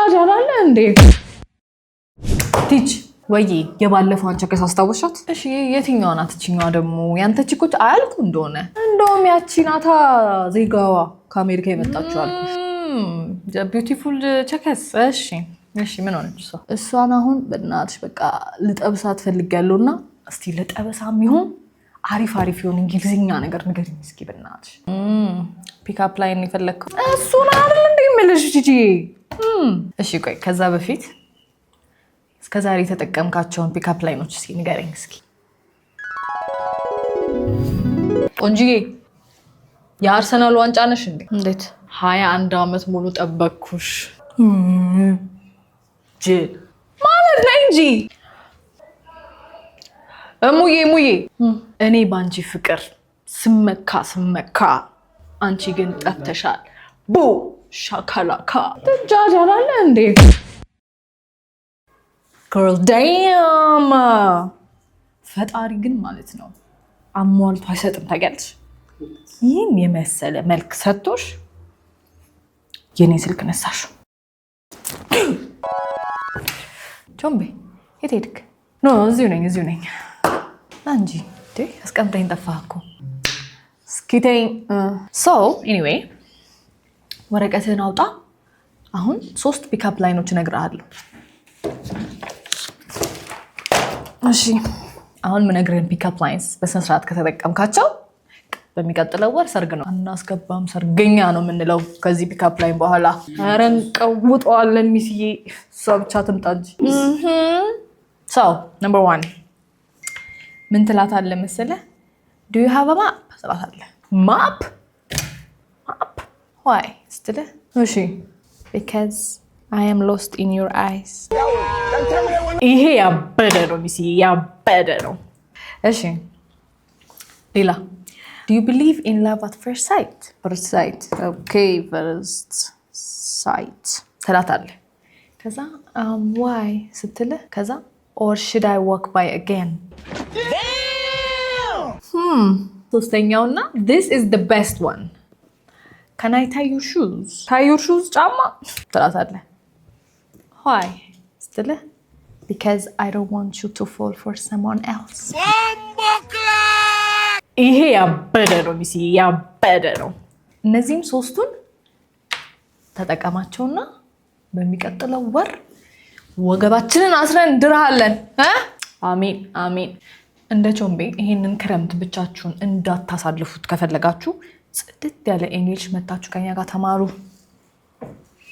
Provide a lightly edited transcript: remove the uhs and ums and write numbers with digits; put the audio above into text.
ትጃጃላለ እንዴ? ቲች ወይ የባለፈው አንቺ ከሳስታውሻት? እሺ የትኛዋ ናት? እቺኛዋ ደግሞ ያንተ ቺኮች አያልቁ እንደሆነ እንደውም ያቺ ናታ ዜጋዋ ከአሜሪካ የመጣችው አልኩሽ። ቢዩቲፉል ቸከስ። እሺ ምን ሆነች እሷ? እሷን አሁን በእናትሽ በቃ ልጠብሳት ፈልጋለሁና እስቲ ለጠበሳም ይሁን አሪፍ ይሁን እንግሊዝኛ ነገር ንገሪኝ እስኪ በእናትሽ። ፒክአፕ ላይን የፈለግከው እሱን አይደል እንዴ የምልሽ ጂጂ? እሺ ቆይ ከዛ በፊት እስከዛሬ የተጠቀምካቸውን ፒክአፕ ላይኖች እስኪ ንገረኝ እስኪ። ቆንጂዬ የአርሰናል ዋንጫ ነሽ እንዴ? እንዴት 21 ዓመት ሙሉ ጠበቅኩሽ ጅል ማለት ነው እንጂ እሙዬ እኔ ባንቺ ፍቅር ስመካ አንቺ ግን ጠፍተሻል። ቡ ሻካላካ ትጃጃላለ እንዴ? girl damn ፈጣሪ ግን ማለት ነው አሟልቶ አይሰጥም ታውቂያለሽ። ይህን የመሰለ መልክ ሰጥቶሽ የኔ ስልክ ነሳሽ። ጆምቤ የት ሄድክ? ኖ እዚሁ ነኝ አንጂ አስቀምጠኝ ጠፋህ እኮ። እስኪተኝ ኤኒዌይ ወረቀትህን አውጣ። አሁን 3 ፒክአፕ ላይኖች እነግርሃለሁ። እሺ አሁን ምነግርህን ፒክአፕ ላይንስ በስነ ስርዓት ከተጠቀምካቸው በሚቀጥለው ወር ሰርግ ነው አናስገባም፣ ሰርገኛ ነው የምንለው ከዚህ ፒክአፕ ላይን በኋላ። ኧረ እንቀውጠዋለን ሚስዬ፣ እሷ ብቻ ትምጣ እንጂ። number 1 ምን ትላታለህ መሰለህ? do you have a map ትላታለህ። ማፕ why ስትልህ እሺ because I am lost in your eyes። ይሄ ያበደ ነው ሚስዬ፣ ያበደ ነው። እሺ ሌላ do you believe in love at first sight? first sight okay first sight ትላታለህ። ከዛ why ስትልህ ከዛ or should I walk by again? ሶስተኛውና this is the best one can I tie your shoes? ጫማ ትላታለህ። why ስትልህ because I don't want you to fall for someone else። ይሄ ያበደ ነው ሚስዬ፣ ያበደ ነው። እነዚህም 3ቱን ተጠቀማቸውና በሚቀጥለው ወር ወገባችንን አስረን እንድርሃለን። አሜን አሜን። እንደ ቾምቤ ይሄንን ክረምት ብቻችሁን እንዳታሳልፉት ከፈለጋችሁ ጽድት ያለ እንግሊሽ መታችሁ ከኛ ጋር ተማሩ።